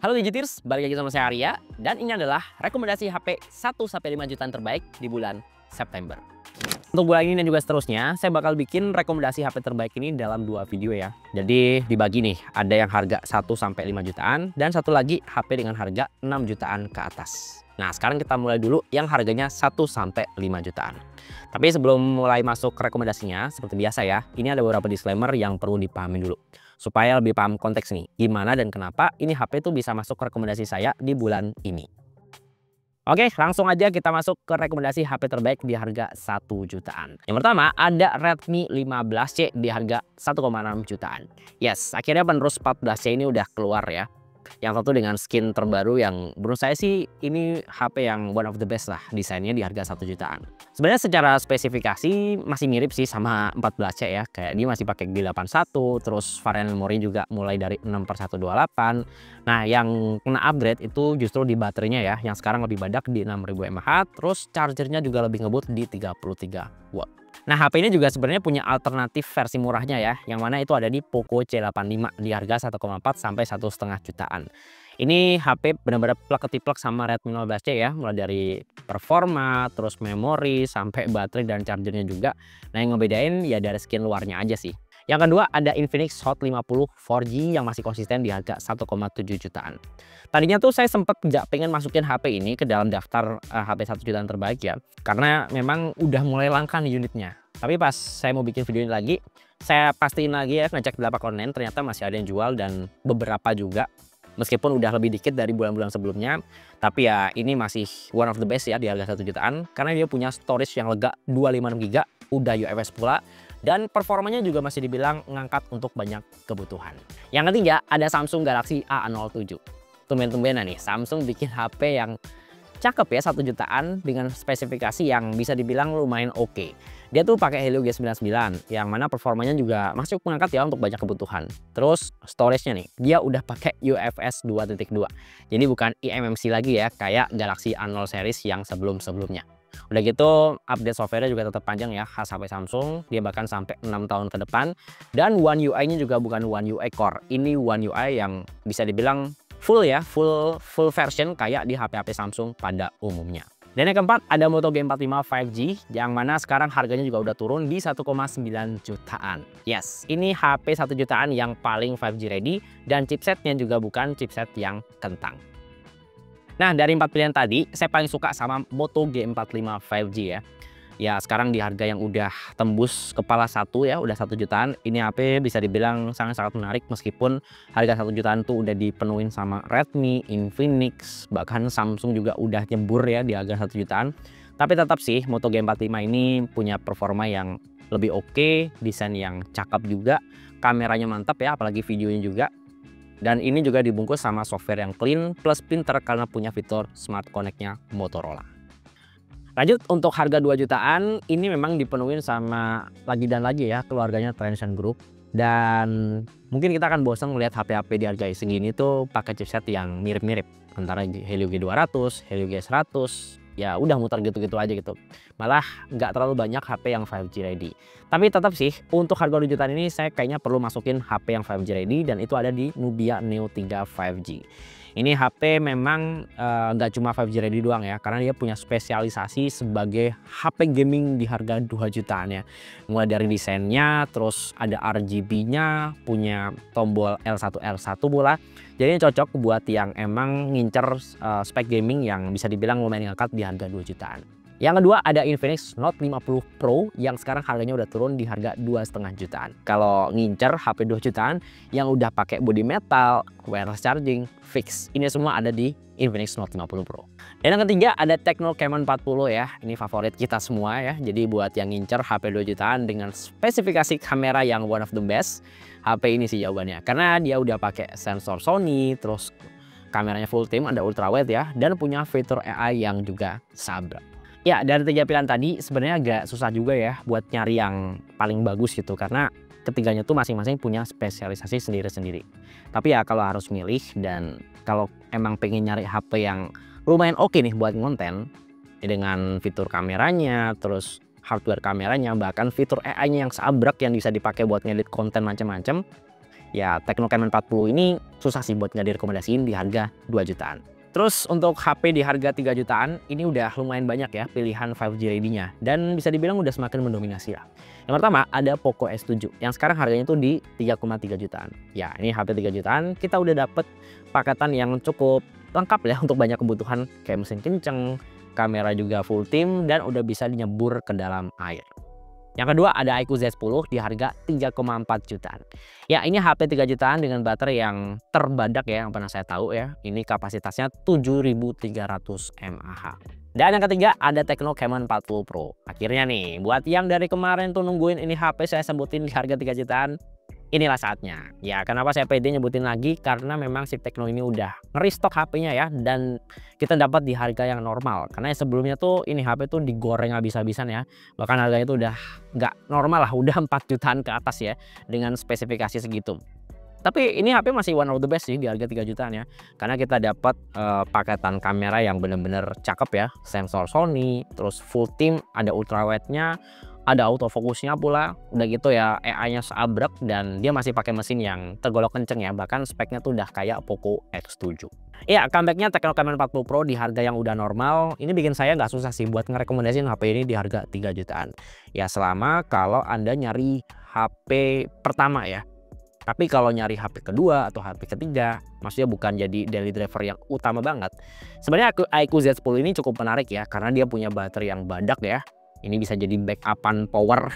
Halo Digitirs, balik lagi sama saya Arya dan ini adalah rekomendasi HP 1-5 jutaan terbaik di bulan September. Untuk bulan ini dan juga seterusnya, saya bakal bikin rekomendasi HP terbaik ini dalam 2 video ya. Jadi dibagi nih, ada yang harga 1-5 jutaan dan satu lagi HP dengan harga 6 jutaan ke atas. Nah, sekarang kita mulai dulu yang harganya 1-5 jutaan. Tapi sebelum mulai masuk ke rekomendasinya, seperti biasa ya, ini ada beberapa disclaimer yang perlu dipahami dulu. Supaya lebih paham konteks nih, gimana dan kenapa ini HP itu bisa masuk ke rekomendasi saya di bulan ini. Oke, langsung aja kita masuk ke rekomendasi HP terbaik di harga 1 jutaan. Yang pertama ada Redmi 15C di harga 1,6 jutaan. Yes, akhirnya penerus 14C ini udah keluar ya. Yang satu dengan skin terbaru yang menurut saya sih ini HP yang one of the best lah desainnya di harga 1 jutaan. Sebenarnya secara spesifikasi masih mirip sih sama 14C ya. Kayak dia masih pakai G81, terus varian memori juga mulai dari 6/128. Nah, yang kena upgrade itu justru di baterainya ya, yang sekarang lebih badak di 6000 mAh, terus chargernya juga lebih ngebut di 33 watt. Nah, HP ini juga sebenarnya punya alternatif versi murahnya ya, yang mana itu ada di Poco C85 di harga 1,4 sampai 1,5 jutaan. Ini HP benar-benar plug-ketiplek sama Redmi 15C ya, mulai dari performa, terus memori, sampai baterai dan chargernya juga. Nah, yang ngebedain ya dari skin luarnya aja sih. Yang kedua ada Infinix Hot 50 4G yang masih konsisten di harga 1,7 jutaan. Tadinya tuh saya sempat nggak pengen masukin HP ini ke dalam daftar HP 1 jutaan terbaik ya, karena memang udah mulai langka nih unitnya. Tapi pas saya mau bikin video ini lagi, saya pastiin lagi ya, ngecek di lapak online, ternyata masih ada yang jual dan beberapa juga. Meskipun udah lebih dikit dari bulan-bulan sebelumnya, tapi ya ini masih one of the best ya di harga 1 jutaan, karena dia punya storage yang lega 256GB, udah UFS pula, dan performanya juga masih dibilang ngangkat untuk banyak kebutuhan. Yang ketiga ada Samsung Galaxy A07. Tumben-tumbenan nih Samsung bikin HP yang cakep ya 1 jutaan dengan spesifikasi yang bisa dibilang lumayan oke. Dia tuh pakai Helio G99 yang mana performanya juga masih mengangkat ya untuk banyak kebutuhan. Terus storage-nya nih, dia udah pakai UFS 2.2. Jadi bukan eMMC lagi ya kayak Galaxy A0 series yang sebelum-sebelumnya. Udah gitu update software-nya juga tetap panjang ya khas HP Samsung, dia bahkan sampai 6 tahun ke depan. Dan One UI-nya juga bukan One UI Core, ini One UI yang bisa dibilang full ya, full version kayak di HP-HP Samsung pada umumnya. Dan yang keempat ada Moto G45 5G yang mana sekarang harganya juga udah turun di 1,9 jutaan. Yes, ini HP 1 jutaan yang paling 5G ready dan chipsetnya juga bukan chipset yang kentang. Nah, dari 4 pilihan tadi, saya paling suka sama Moto G45 5G ya. Ya, sekarang di harga yang udah tembus kepala 1 ya, udah 1 jutaan. Ini HP bisa dibilang sangat-sangat menarik meskipun harga 1 jutaan tuh udah dipenuhin sama Redmi, Infinix, bahkan Samsung juga udah nyebur ya di harga 1 jutaan. Tapi tetap sih Moto G45 ini punya performa yang lebih oke, desain yang cakep juga, kameranya mantap ya, apalagi videonya juga. Dan ini juga dibungkus sama software yang clean plus pinter karena punya fitur Smart Connect-nya Motorola. Lanjut untuk harga 2 jutaan ini memang dipenuhin sama lagi dan lagi ya keluarganya Transsion Group. Dan mungkin kita akan bosan melihat HP-HP di harga segini tuh pakai chipset yang mirip-mirip antara Helio G200, Helio G100. Ya udah muter gitu-gitu aja gitu. Malah nggak terlalu banyak HP yang 5G ready. Tapi tetap sih untuk harga 2 jutaan ini saya kayaknya perlu masukin HP yang 5G ready dan itu ada di Nubia Neo 3 5G. Ini HP memang nggak cuma 5G ready doang ya, karena dia punya spesialisasi sebagai HP gaming di harga 2 jutaan ya. Mulai dari desainnya, terus ada RGB-nya, punya tombol L1 L1 pula. Jadi cocok buat yang emang ngincer spek gaming yang bisa dibilang lumayan ngangkat di harga 2 jutaan. Yang kedua ada Infinix Note 50 Pro yang sekarang harganya udah turun di harga 2,5 jutaan. Kalau ngincer HP 2 jutaan yang udah pakai body metal, wireless charging, fix. Ini semua ada di Infinix Note 50 Pro. Dan yang ketiga ada Tecno Camon 40 ya. Ini favorit kita semua ya. Jadi buat yang ngincer HP 2 jutaan dengan spesifikasi kamera yang one of the best, HP ini sih jawabannya. Karena dia udah pakai sensor Sony, terus kameranya full frame, ada ultrawide ya, dan punya fitur AI yang juga sabrek. Ya, dari 3 pilihan tadi sebenarnya agak susah juga ya buat nyari yang paling bagus gitu karena ketiganya tuh masing-masing punya spesialisasi sendiri-sendiri. Tapi ya kalau harus milih dan kalau emang pengen nyari HP yang lumayan oke nih buat konten ya dengan fitur kameranya, terus hardware kameranya, bahkan fitur AI-nya yang sabrek yang bisa dipakai buat ngedit konten macam-macam. Ya Tecno Camon 40 ini susah sih buat nggak direkomendasiin di harga 2 jutaan. Terus untuk HP di harga 3 jutaan ini udah lumayan banyak ya pilihan 5G ready-nya dan bisa dibilang udah semakin mendominasi lah. Yang pertama ada Poco S7 yang sekarang harganya tuh di 3,3 jutaan. Ya ini HP 3 jutaan kita udah dapet paketan yang cukup lengkap ya untuk banyak kebutuhan kayak mesin kenceng, kamera juga full tim dan udah bisa nyebur ke dalam air. Yang kedua ada iQOO Z10 di harga 3,4 jutaan. Ya ini HP 3 jutaan dengan baterai yang terbadak ya yang pernah saya tahu ya. Ini kapasitasnya 7300 mAh. Dan yang ketiga ada Tecno Camon 40 Pro. Akhirnya nih buat yang dari kemarin tuh nungguin ini HP saya sebutin di harga 3 jutaan. Inilah saatnya. Ya kenapa saya pede nyebutin lagi karena memang si Tecno ini udah nge-restock HP-nya ya dan kita dapat di harga yang normal. Karena sebelumnya tuh ini HP tuh digoreng habis-habisan ya. Bahkan harganya tuh udah nggak normal lah, udah 4 jutaan ke atas ya dengan spesifikasi segitu. Tapi ini HP masih one of the best sih di harga 3 jutaan ya. Karena kita dapat paketan kamera yang bener-bener cakep ya. Sensor Sony, terus full team, ada ultrawide-nya, ada autofokusnya pula, udah gitu ya AI-nya seabrek dan dia masih pakai mesin yang tergolong kenceng ya, bahkan speknya tuh udah kayak Poco X7. Ya comebacknya Tecno Camon 40 Pro di harga yang udah normal, ini bikin saya nggak susah sih buat ngerekomendasiin HP ini di harga 3 jutaan. Ya selama kalau Anda nyari HP pertama ya. Tapi kalau nyari HP kedua atau HP ketiga, maksudnya bukan jadi daily driver yang utama banget. Sebenarnya iQOO Z10 ini cukup menarik ya, karena dia punya baterai yang badak ya. Ini bisa jadi backupan power.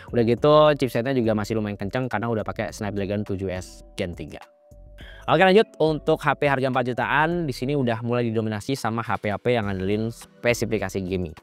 Udah gitu chipsetnya juga masih lumayan kenceng karena udah pakai Snapdragon 7S Gen 3. Oke lanjut untuk HP harga 4 jutaan di sini udah mulai didominasi sama HP-HP yang ngandelin spesifikasi gaming.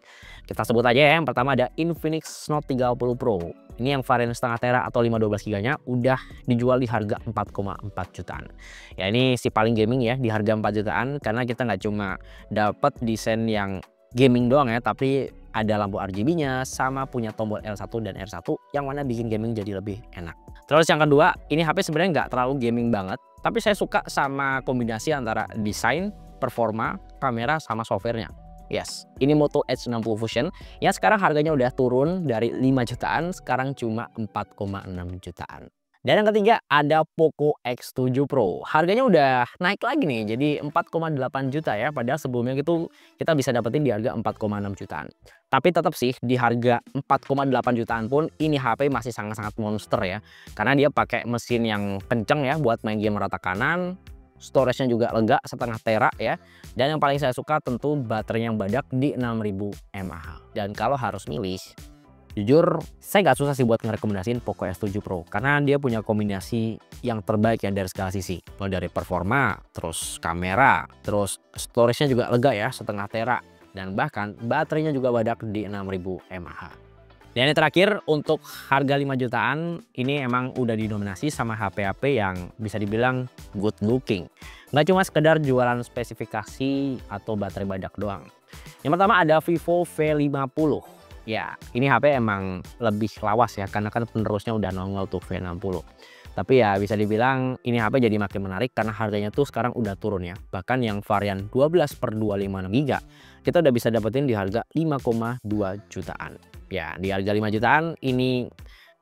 Kita sebut aja ya, yang pertama ada Infinix Note 30 Pro. Ini yang varian setengah tera atau 512 GB nya udah dijual di harga 4,4 jutaan. Ya ini si paling gaming ya di harga 4 jutaan karena kita nggak cuma dapat desain yang gaming doang ya, tapi ada lampu RGB-nya sama punya tombol L1 dan R1 yang mana bikin gaming jadi lebih enak. Terus yang kedua, ini HP sebenarnya nggak terlalu gaming banget, tapi saya suka sama kombinasi antara desain, performa, kamera sama softwarenya. Yes, ini Moto H60 Fusion yang sekarang harganya udah turun dari 5 jutaan, sekarang cuma 4,6 jutaan. Dan yang ketiga ada Poco X7 Pro. Harganya udah naik lagi nih jadi 4,8 juta ya. Padahal sebelumnya gitu kita bisa dapetin di harga 4,6 jutaan. Tapi tetap sih di harga 4,8 jutaan pun ini HP masih sangat-sangat monster ya. Karena dia pakai mesin yang kenceng ya buat main game rata kanan. Storage-nya juga lega setengah tera ya. Dan yang paling saya suka tentu baterainya yang badak di 6000 mAh. Dan kalau harus milih, jujur saya nggak susah sih buat ngerekomendasiin Poco S7 Pro karena dia punya kombinasi yang terbaik ya dari segala sisi, mulai dari performa, terus kamera, terus storage-nya juga lega ya setengah tera dan bahkan baterainya juga badak di 6000 mAh. Dan yang terakhir untuk harga 5 jutaan ini emang udah didominasi sama HP-HP yang bisa dibilang good looking, nggak cuma sekedar jualan spesifikasi atau baterai badak doang. Yang pertama ada Vivo V50. Ya, ini HP emang lebih lawas ya, karena kan penerusnya udah nongol tuh V60. Tapi ya bisa dibilang ini HP jadi makin menarik karena harganya tuh sekarang udah turun ya. Bahkan yang varian 12/256 GB, kita udah bisa dapetin di harga 5,2 jutaan. Ya, di harga 5 jutaan ini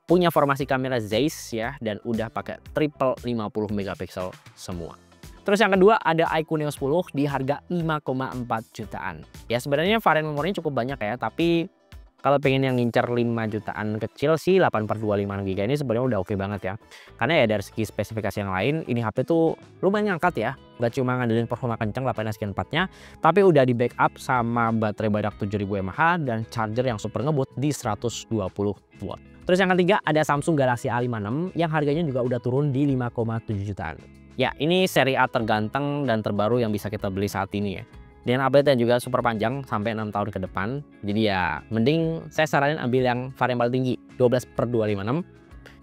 punya formasi kamera Zeiss ya, dan udah pakai triple 50 megapiksel semua. Terus yang kedua ada iQOO Neo 10 di harga 5,4 jutaan. Ya sebenarnya varian memorinya cukup banyak ya, tapi kalau pengen yang ngincer 5 jutaan kecil sih 8/256 GB ini sebenarnya udah oke banget ya. Karena ya dari segi spesifikasi yang lain ini HP tuh lumayan ngangkat ya. Gak cuma ngandelin performa kencang 8S Gen 4-nya, tapi udah di backup sama baterai badak 7000 mAh dan charger yang super ngebut di 120 watt. Terus yang ketiga ada Samsung Galaxy A56 yang harganya juga udah turun di 5,7 jutaan. Ya ini seri A terganteng dan terbaru yang bisa kita beli saat ini ya. Dan update-nya juga super panjang sampai 6 tahun ke depan. Jadi ya mending saya saranin ambil yang varian paling tinggi 12/256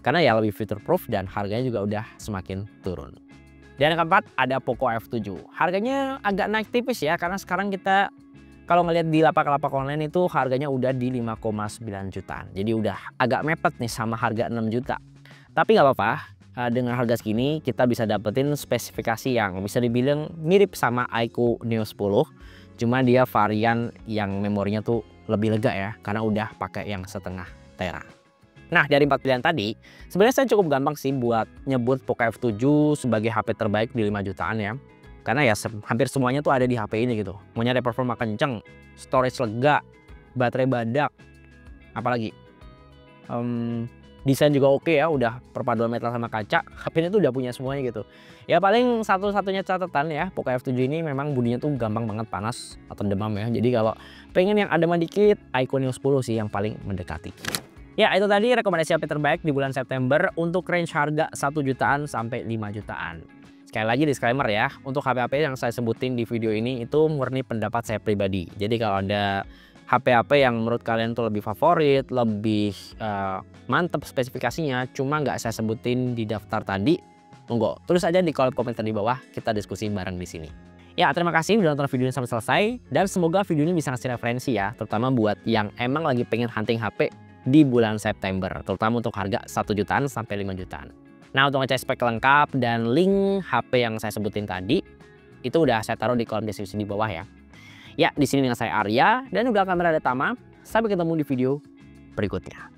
karena ya lebih future proof dan harganya juga udah semakin turun. Dan yang keempat ada Poco F7. Harganya agak naik tipis ya karena sekarang kita kalau ngelihat di lapak-lapak online itu harganya udah di 5,9 jutaan. Jadi udah agak mepet nih sama harga 6 juta. Tapi nggak apa-apa. Dengan harga segini kita bisa dapetin spesifikasi yang bisa dibilang mirip sama iQOO Neo 10, cuma dia varian yang memorinya tuh lebih lega ya karena udah pakai yang setengah tera. Nah, dari 4 pilihan tadi, sebenarnya saya cukup gampang sih buat nyebut Poco F7 sebagai HP terbaik di 5 jutaan ya. Karena ya hampir semuanya tuh ada di HP ini gitu. Mau nyari performa kenceng, storage lega, baterai badak, apalagi desain juga oke ya, udah perpaduan metal sama kaca. HP ini tuh udah punya semuanya gitu. Ya paling satu-satunya catatan ya, Poco F7 ini memang bunyinya tuh gampang banget panas atau demam ya. Jadi kalau pengen yang ademan dikit, iQOO Neo 10 sih yang paling mendekati. Ya, itu tadi rekomendasi HP terbaik di bulan September untuk range harga 1 jutaan sampai 5 jutaan. Sekali lagi disclaimer ya, untuk HP-HP yang saya sebutin di video ini itu murni pendapat saya pribadi. Jadi kalau ada HP-HP yang menurut kalian tuh lebih favorit, lebih mantep spesifikasinya, cuma nggak saya sebutin di daftar tadi, monggo tulis aja di kolom komentar di bawah, kita diskusi bareng di sini. Ya, terima kasih udah nonton video ini sampai selesai, dan semoga video ini bisa ngasih referensi ya, terutama buat yang emang lagi pengen hunting HP di bulan September, terutama untuk harga 1 jutaan sampai 5 jutaan. Nah, untuk ngecek spek lengkap dan link HP yang saya sebutin tadi, itu udah saya taruh di kolom deskripsi di bawah ya. Ya, di sini dengan saya Arya dan juga kamera ada Tama. Sampai ketemu di video berikutnya.